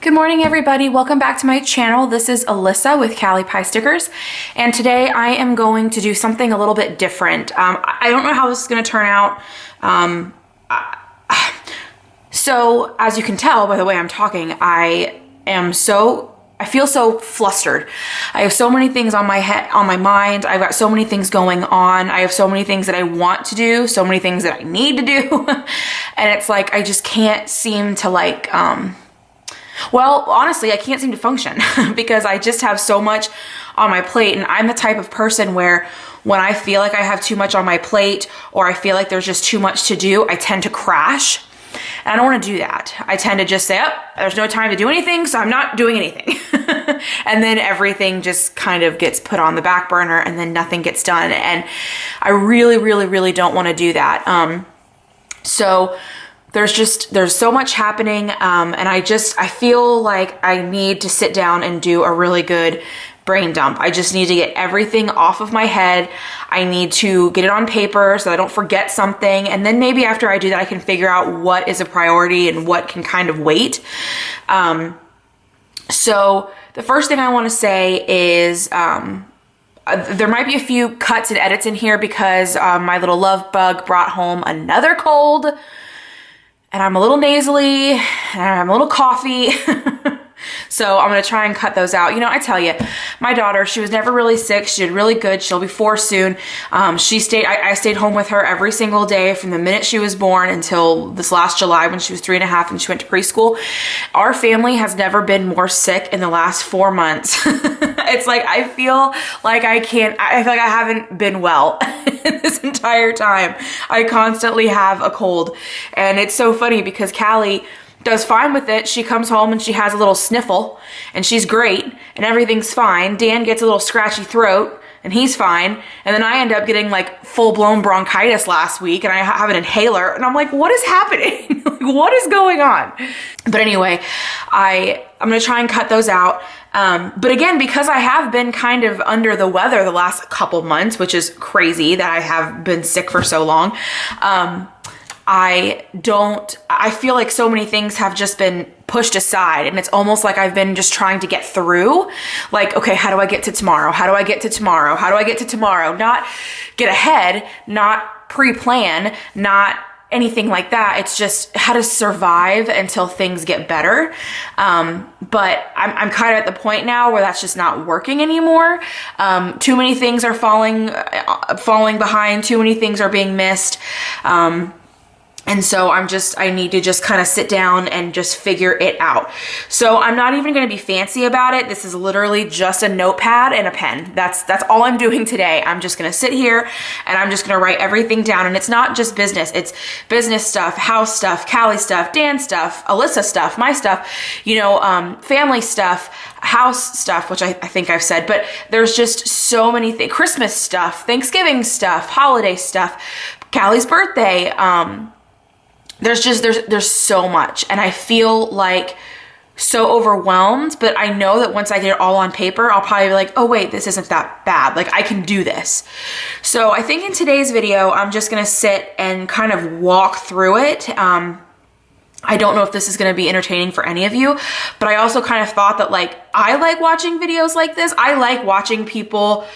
Good morning, everybody. Welcome back to my channel. This is Alyssa with Cali Pie Stickers, and today I am going to do something a little bit different. I don't know how this is going to turn out. So as you can tell by the way I'm talking, I feel so flustered. I have so many things on my head, on my mind. I've got so many things going on. I have so many things that I want to do, so many things that I need to do. And it's like, I just can't seem to well, honestly, I can't seem to function because I just have so much on my plate. And I'm the type of person where when I feel like I have too much on my plate or I feel like there's just too much to do, I tend to crash. And I don't want to do that. I tend to just say, oh, there's no time to do anything, so I'm not doing anything. And then everything just kind of gets put on the back burner and then nothing gets done. And I really, really, really don't want to do that. So there's so much happening, and I feel like I need to sit down and do a really good brain dump. I just need to get everything off of my head. I need to get it on paper so I don't forget something, and then maybe after I do that, I can figure out what is a priority and what can kind of wait. So the first thing I want to say is there might be a few cuts and edits in here because my little love bug brought home another cold. And I'm a little nasally, and I'm a little coughy. So I'm going to try and cut those out. You know, I tell you, my daughter, she was never really sick. She did really good. She'll be 4 soon. I stayed home with her every single day from the minute she was born until this last July when she was 3.5 and she went to preschool. Our family has never been more sick in the last 4 months. It's like, I feel like I feel like I haven't been well this entire time. I constantly have a cold. And it's so funny because Callie does fine with it. She comes home and she has a little sniffle and she's great and everything's fine. Dan gets a little scratchy throat and he's fine. And then I end up getting like full-blown bronchitis last week and I have an inhaler and I'm like, what is happening? What is going on? But anyway, I'm gonna try and cut those out. But again, because I have been kind of under the weather the last couple months, which is crazy that I have been sick for so long, I feel like so many things have just been pushed aside and it's almost like I've been just trying to get through. Like, okay, how do I get to tomorrow? How do I get to tomorrow? How do I get to tomorrow? Not get ahead, not pre-plan, not anything like that. It's just how to survive until things get better. But I'm kind of at the point now where that's just not working anymore. Too many things are falling behind. Too many things are being missed. And so I need to just kind of sit down and just figure it out. So I'm not even going to be fancy about it. This is literally just a notepad and a pen. That's all I'm doing today. I'm just going to sit here and I'm just going to write everything down. And it's not just business. It's business stuff, house stuff, Callie stuff, Dan stuff, Alyssa stuff, my stuff, family stuff, house stuff, which I think I've said, but there's just so many things, Christmas stuff, Thanksgiving stuff, holiday stuff, Callie's birthday, there's so much and I feel like so overwhelmed, but I know that once I get it all on paper, I'll probably be like, oh wait, this isn't that bad. Like I can do this. So I think in today's video, I'm just going to sit and kind of walk through it. I don't know if this is going to be entertaining for any of you, but I also kind of thought that I like watching videos like this. I like watching people,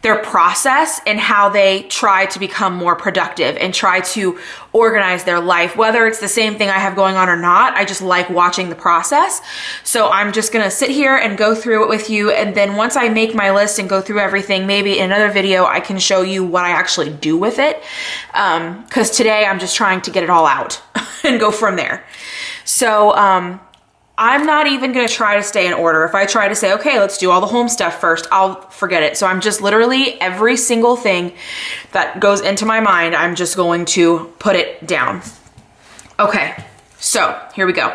their process and how they try to become more productive and try to organize their life, whether it's the same thing I have going on or not. I just like watching the process. So I'm just gonna sit here and go through it with you. And then once I make my list and go through everything, maybe in another video, I can show you what I actually do with it. Cause today I'm just trying to get it all out and go from there. So, I'm not even going to try to stay in order. If I try to say, okay, let's do all the home stuff first, I'll forget it. So I'm just literally every single thing that goes into my mind, I'm just going to put it down. Okay, so here we go.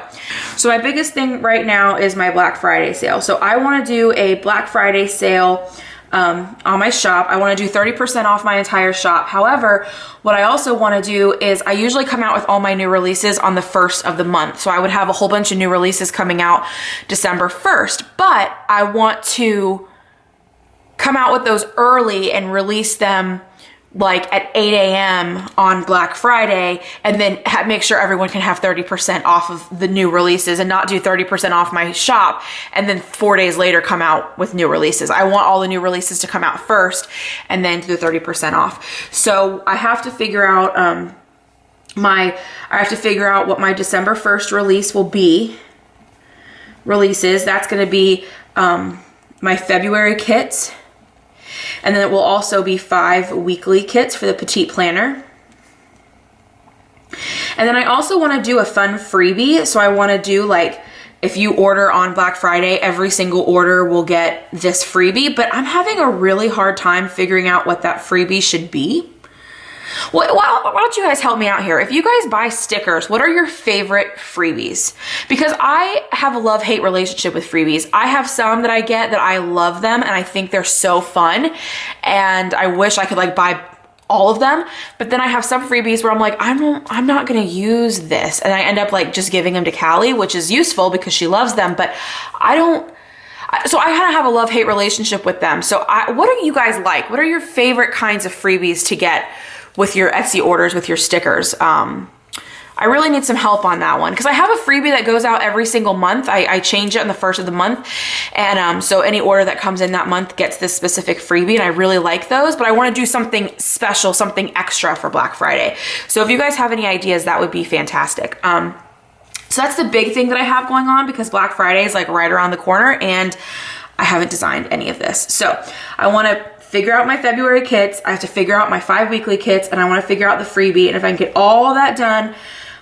So my biggest thing right now is my Black Friday sale. So I want to do a Black Friday sale on my shop. I want to do 30% off my entire shop. However, what I also want to do is I usually come out with all my new releases on the 1st of the month. So I would have a whole bunch of new releases coming out December 1st, but I want to come out with those early and release them like at 8 a.m. on Black Friday, and then make sure everyone can have 30% off of the new releases, and not do 30% off my shop and then 4 days later come out with new releases. I want all the new releases to come out first and then do the 30% off. So I have to figure out I have to figure out what my December 1st release will be. Releases, that's going to be my February kits. And then it will also be 5 weekly kits for the Petite Planner. And then I also want to do a fun freebie. So I want to do like, if you order on Black Friday, every single order will get this freebie, but I'm having a really hard time figuring out what that freebie should be. Well, why don't you guys help me out here? If you guys buy stickers, what are your favorite freebies? Because I have a love-hate relationship with freebies. I have some that I get that I love them and I think they're so fun, and I wish I could like buy all of them. But then I have some freebies where I'm like, I'm not gonna use this, and I end up like just giving them to Callie, which is useful because she loves them, but I don't. So I kind of have a love-hate relationship with them. So what do you guys like? What are your favorite kinds of freebies to get with your Etsy orders, with your stickers? I really need some help on that one because I have a freebie that goes out every single month. I change it on the first of the month. And so any order that comes in that month gets this specific freebie, and I really like those, but I want to do something special, something extra for Black Friday. So if you guys have any ideas, that would be fantastic. So that's the big thing that I have going on because Black Friday is like right around the corner and I haven't designed any of this. So I want to figure out my February kits. I have to figure out my 5 weekly kits, and I want to figure out the freebie. And if I can get all that done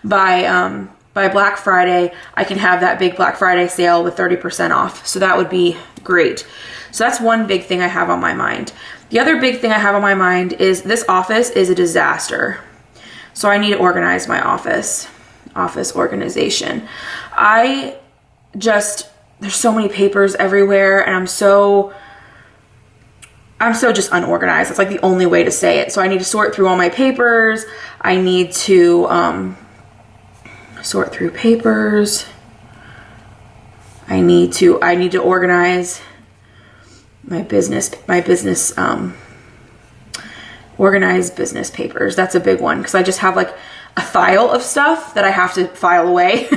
by Black Friday, I can have that big Black Friday sale with 30% off. So that would be great. So that's one big thing I have on my mind. The other big thing I have on my mind is this office is a disaster. So I need to organize my office organization. There's so many papers everywhere, and I'm so just unorganized. It's like the only way to say it. So I need to sort through all my papers. I need to sort through papers. I need to organize my business organize business papers. That's a big one because I just have like a file of stuff that I have to file away.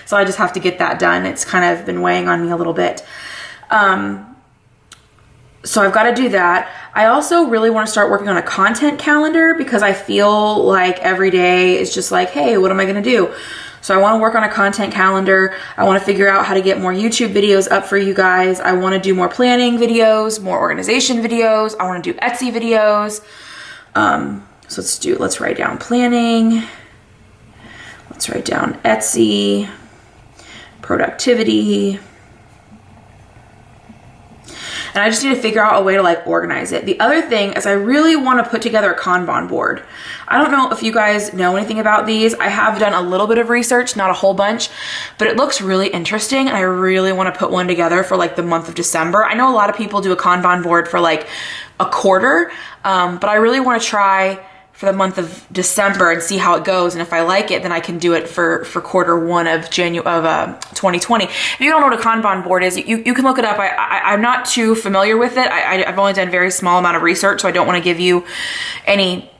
So I just have to get that done. It's kind of been weighing on me a little bit. So I've got to do that. I also really want to start working on a content calendar because I feel like every day is just like, hey, what am I going to do? So I want to work on a content calendar. I want to figure out how to get more YouTube videos up for you guys. I want to do more planning videos, more organization videos. I want to do Etsy videos. So let's write down planning. Let's write down Etsy, productivity. And I just need to figure out a way to like organize it. The other thing is I really want to put together a Kanban board. I don't know if you guys know anything about these. I have done a little bit of research, not a whole bunch, but it looks really interesting. And I really want to put one together for like the month of December. I know a lot of people do a Kanban board for like a quarter, but I really want to try for the month of December and see how it goes. And if I like it, then I can do it for quarter one of 2020. If you don't know what a Kanban board is, you can look it up. I'm not too familiar with it. I've only done a very small amount of research, so I don't want to give you any,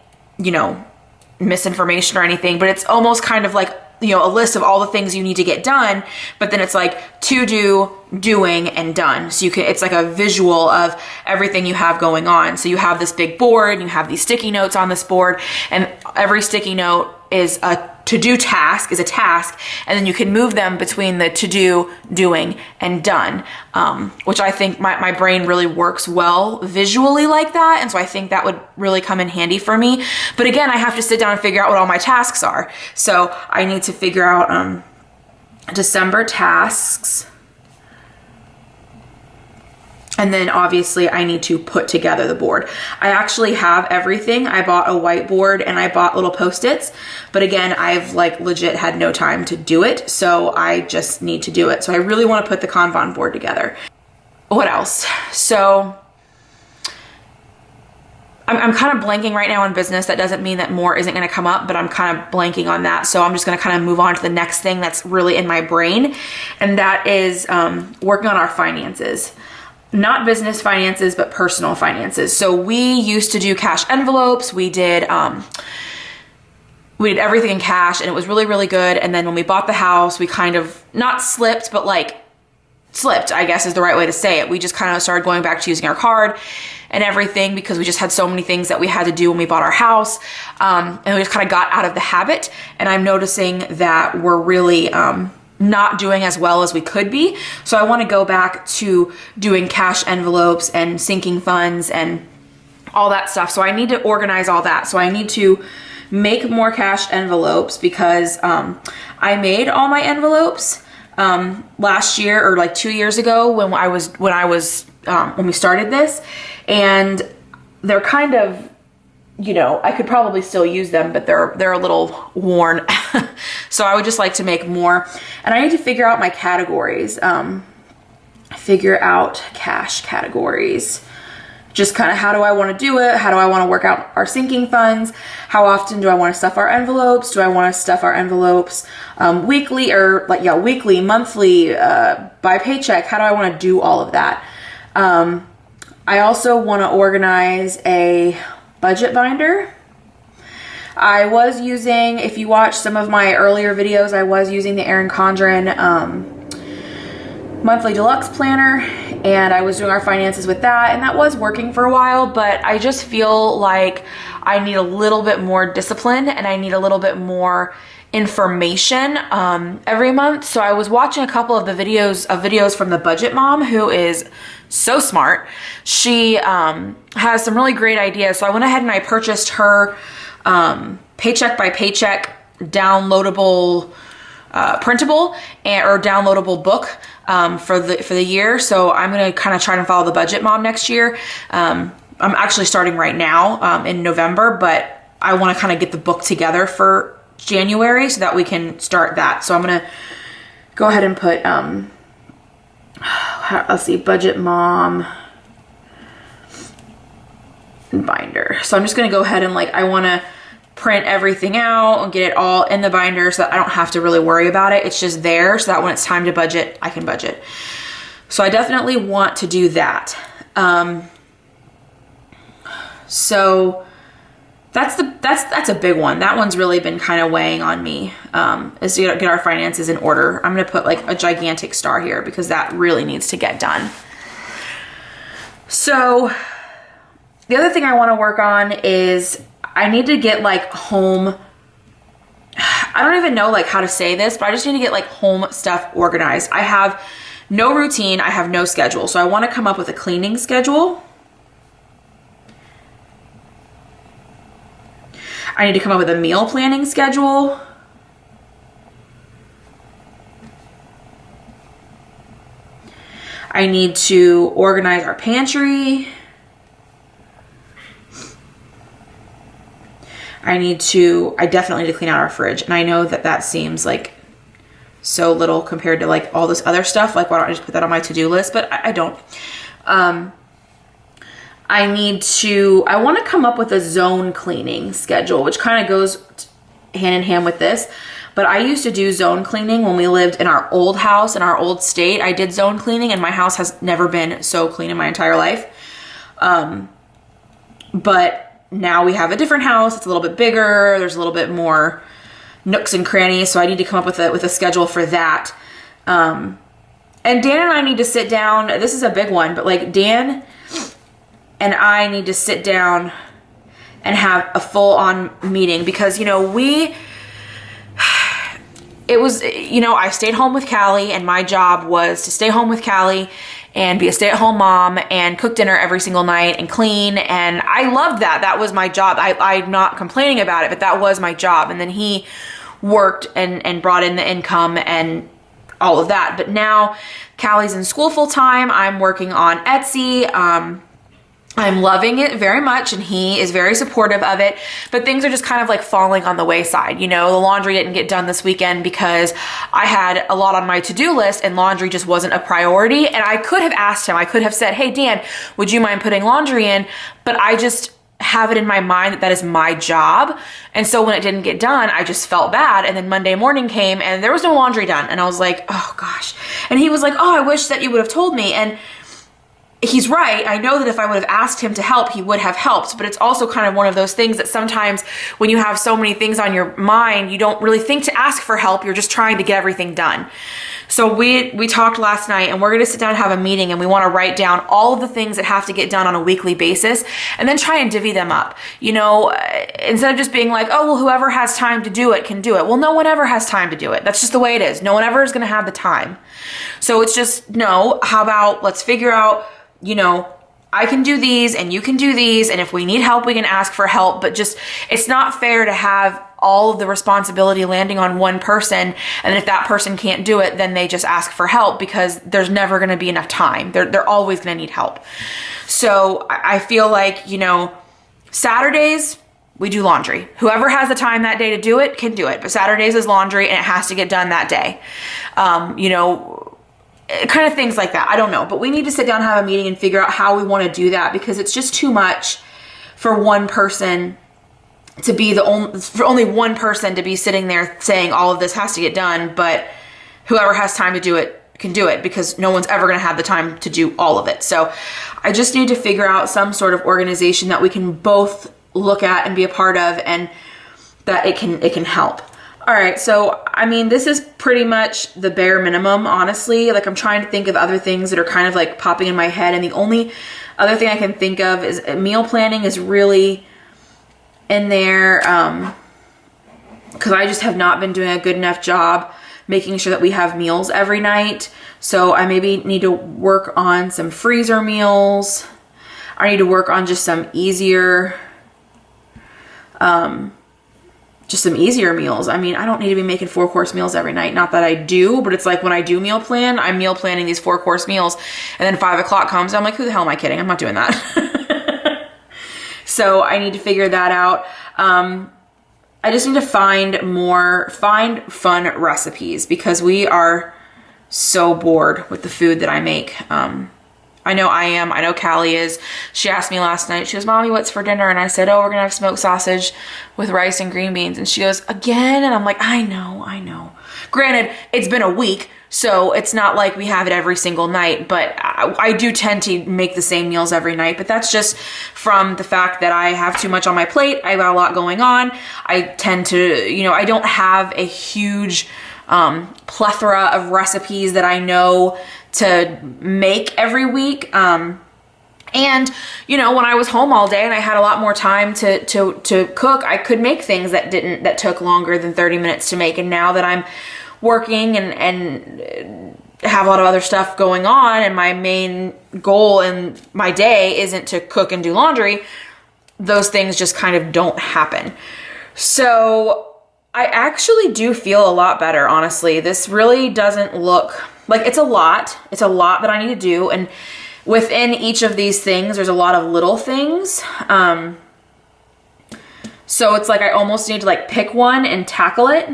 misinformation or anything, but it's almost kind of like, a list of all the things you need to get done, but then it's like to do, doing, and done. So it's like a visual of everything you have going on. So you have this big board, you have these sticky notes on this board, and every sticky note is a to-do task, is a task, and then you can move them between the to-do, doing, and done, which I think my brain really works well visually like that, and so I think that would really come in handy for me. But again, I have to sit down and figure out what all my tasks are. So I need to figure out December tasks. And then obviously I need to put together the board. I actually have everything. I bought a whiteboard and I bought little Post-its, but again, I've like legit had no time to do it. So I just need to do it. So I really want to put the Kanban board together. What else? So I'm kind of blanking right now on business. That doesn't mean that more isn't going to come up, but I'm kind of blanking on that. So I'm just going to kind of move on to the next thing that's really in my brain. And that is working on our finances. not business finances, but personal finances. So we used to do cash envelopes. We did everything in cash, and it was really, really good. And then when we bought the house, we kind of not slipped, but like slipped, I guess is the right way to say it. We just kind of started going back to using our card and everything because we just had so many things that we had to do when we bought our house. And we just kind of got out of the habit. And I'm noticing that we're really not doing as well as we could be. So I want to go back to doing cash envelopes and sinking funds and all that stuff. So I need to organize all that. So I need to make more cash envelopes because I made all my envelopes last year or like 2 years ago when we started this, and they're kind of, you know, I could probably still use them, but they're a little worn. So I would just like to make more, and I need to figure out my categories. Figure out cash categories. Just kind of how do I want to do it? How do I want to work out our sinking funds? How often do I want to stuff our envelopes? Do I want to stuff our envelopes weekly or weekly, monthly, by paycheck? How do I want to do all of that? I also want to organize a budget binder. I was using, if you watch some of my earlier videos, I was using the Erin Condren monthly deluxe planner, and I was doing our finances with that, and that was working for a while, but I just feel like I need a little bit more discipline and I need a little bit more information every month. So I was watching a couple of the videos from the Budget Mom, who is so smart. She has some really great ideas. So I went ahead and I purchased her paycheck by paycheck downloadable printable or downloadable book for the year. So I'm going to kind of try to follow the Budget Mom next year. I'm actually starting right now in November, but I want to kind of get the book together for January so that we can start that. So I'm going to go ahead and put, let's see, Budget Mom binder. So I'm just going to go ahead and I want to print everything out and get it all in the binder so that I don't have to really worry about it. It's just there so that when it's time to budget, I can budget. So I definitely want to do that. So that's a big one. That one's really been kind of weighing on me, is to get our finances in order. I'm going to put a gigantic star here because that really needs to get done. So the other thing I want to work on is I need to get home, I don't even know how to say this, but I just need to get home stuff organized. I have no routine. I have no schedule. So I want to come up with a cleaning schedule. I need to come up with a meal planning schedule. I need to organize our pantry. I definitely need to clean out our fridge. And I know that seems so little compared to all this other stuff. Why don't I just put that on my to-do list? But I don't. I want to come up with a zone cleaning schedule, which kind of goes hand in hand with this. But I used to do zone cleaning when we lived in our old house, in our old state. I did zone cleaning, and my house has never been so clean in my entire life. But now we have a different house. It's a little bit bigger. There's a little bit more nooks and crannies. So I need to come up with a schedule for that. And Dan and I need to sit down. This is a big one, but Dan and I need to sit down and have a full-on meeting because, I stayed home with Callie, and my job was to stay home with Callie and be a stay-at-home mom and cook dinner every single night and clean. And I loved that. That was my job. I'm not complaining about it, but that was my job. And then he worked and brought in the income and all of that. But now Callie's in school full time. I'm working on Etsy. I'm loving it very much, and he is very supportive of it, but things are just kind of falling on the wayside. The laundry didn't get done this weekend because I had a lot on my to-do list and laundry just wasn't a priority. And I could have asked him, I could have said, hey, Dan, would you mind putting laundry in? But I just have it in my mind that is my job. And so when it didn't get done, I just felt bad. And then Monday morning came and there was no laundry done. And I was like, oh gosh. And he was like, oh, I wish that you would have told me. And he's right. I know that if I would have asked him to help, he would have helped, but it's also kind of one of those things that sometimes when you have so many things on your mind, you don't really think to ask for help. You're just trying to get everything done. So we talked last night, and we're going to sit down and have a meeting, and we want to write down all of the things that have to get done on a weekly basis and then try and divvy them up. You know, instead of just being like, oh, well, whoever has time to do it can do it. Well, no one ever has time to do it. That's just the way it is. No one ever is going to have the time. So it's just, no, how about let's figure out, you know, I can do these and you can do these. And if we need help, we can ask for help. But just, it's not fair to have all of the responsibility landing on one person. And if that person can't do it, then they just ask for help because there's never going to be enough time. They're always going to need help. So I feel like, you know, Saturdays, we do laundry. Whoever has the time that day to do it can do it. But Saturdays is laundry and it has to get done that day. You know, kind of things like that. I don't know. But we need to sit down and have a meeting and figure out how we want to do that, because it's just too much for one person to be for only one person to be sitting there saying all of this has to get done, but whoever has time to do it can do it, because no one's ever going to have the time to do all of it. So I just need to figure out some sort of organization that we can both look at and be a part of, and that it can help. All right. So, I mean, this is pretty much the bare minimum, honestly. Like, I'm trying to think of other things that are kind of like popping in my head. And the only other thing I can think of is meal planning is really in there. Cause I just have not been doing a good enough job making sure that we have meals every night. So I maybe need to work on some freezer meals. I need to work on just some easier, meals. I mean, I don't need to be making 4-course meals every night. Not that I do, but it's like when I do meal plan, I'm meal planning these 4-course meals, and then 5 o'clock comes, I'm like, who the hell am I kidding? I'm not doing that. So I need to figure that out. I just need to find fun recipes, because we are so bored with the food that I make. I know I am. I know Callie is. She asked me last night, she goes, Mommy, what's for dinner? And I said, oh, we're going to have smoked sausage with rice and green beans. And she goes, again? And I'm like, I know. Granted, it's been a week, so it's not like we have it every single night, but I do tend to make the same meals every night. But that's just from the fact that I have too much on my plate. I've got a lot going on. I tend to, I don't have a huge plethora of recipes that I know to make every week. And when I was home all day and I had a lot more time to cook, I could make things that took longer than 30 minutes to make. And now that I'm working and have a lot of other stuff going on, and my main goal in my day isn't to cook and do laundry, those things just kind of don't happen. So I actually do feel a lot better, honestly. This really doesn't look like it's a lot. It's a lot that I need to do. And within each of these things, there's a lot of little things. So it's like I almost need to pick one and tackle it,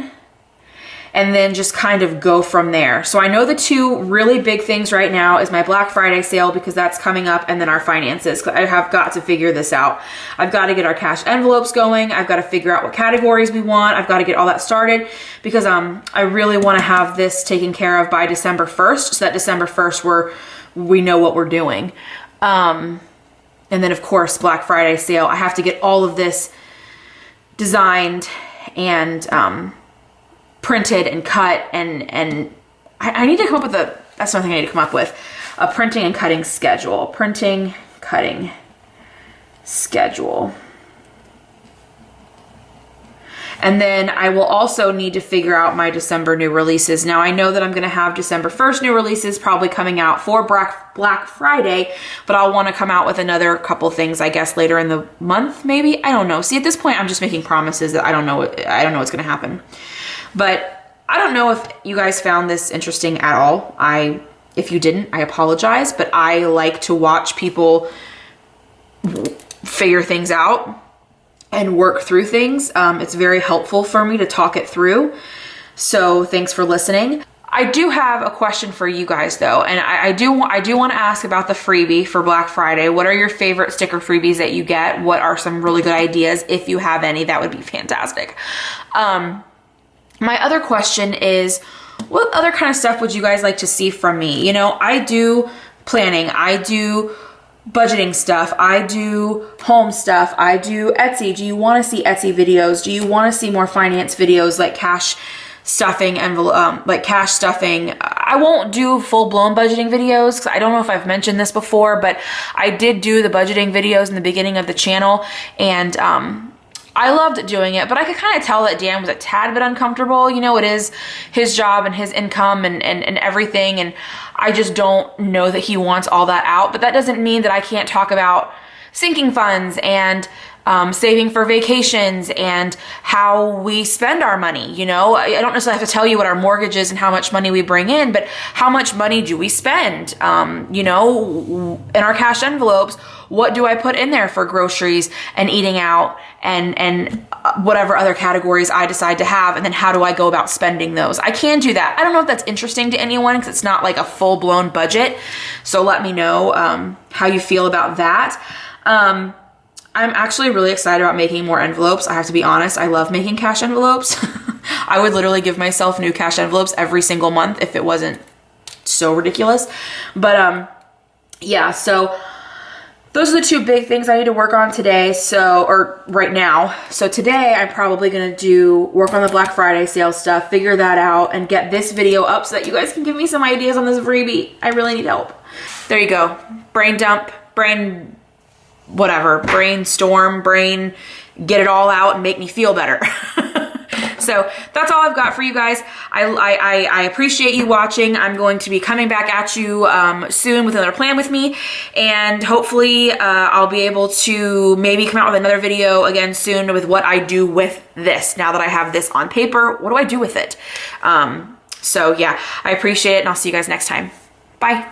and then just kind of go from there. So I know the two really big things right now is my Black Friday sale, because that's coming up, and then our finances. I have got to figure this out. I've got to get our cash envelopes going. I've got to figure out what categories we want. I've got to get all that started, because I really want to have this taken care of by December 1st, so that December 1st we know what we're doing. And then of course, Black Friday sale, I have to get all of this designed and printed and cut, and I need to come up with that's something I need to come up with, a printing and cutting schedule. Printing, cutting schedule. And then I will also need to figure out my December new releases. Now I know that I'm going to have December 1st new releases probably coming out for Black Friday, but I'll want to come out with another couple things, I guess, later in the month, maybe. I don't know. See, at this point, I'm just making promises that I don't know what's going to happen. But I don't know if you guys found this interesting at all. If you didn't, I apologize, but I like to watch people figure things out and work through things. It's very helpful for me to talk it through. So thanks for listening. I do have a question for you guys though. And I do want to ask about the freebie for Black Friday. What are your favorite sticker freebies that you get? What are some really good ideas? If you have any, that would be fantastic. My other question is, what other kind of stuff would you guys like to see from me? I do planning. I do budgeting stuff. I do home stuff. I do Etsy. Do you want to see Etsy videos? Do you want to see more finance videos like cash stuffing, envelope, like cash stuffing? I won't do full-blown budgeting videos because I don't know if I've mentioned this before, but I did do the budgeting videos in the beginning of the channel, and I loved doing it, but I could kind of tell that Dan was a tad bit uncomfortable. You know, it is his job and his income and everything, and I just don't know that he wants all that out. But that doesn't mean that I can't talk about sinking funds and saving for vacations and how we spend our money. You know, I don't necessarily have to tell you what our mortgage is and how much money we bring in, but how much money do we spend? You know, in our cash envelopes, what do I put in there for groceries and eating out and whatever other categories I decide to have, and then how do I go about spending those? I can do that. I don't know if that's interesting to anyone because it's not like a full-blown budget, so let me know how you feel about that. I'm actually really excited about making more envelopes. I have to be honest, I love making cash envelopes. I would literally give myself new cash envelopes every single month if it wasn't so ridiculous. But yeah, so those are the two big things I need to work on today, or right now. So today I'm probably gonna work on the Black Friday sale stuff, figure that out, and get this video up so that you guys can give me some ideas on this freebie. I really need help. There you go. Brain dump, brainstorm, get it all out and make me feel better. So that's all I've got for you guys. I appreciate you watching. I'm going to be coming back at you soon with another plan with me, and hopefully I'll be able to maybe come out with another video again soon with what I do with this. Now that I have this on paper, what do I do with it? So yeah, I appreciate it, and I'll see you guys next time. Bye.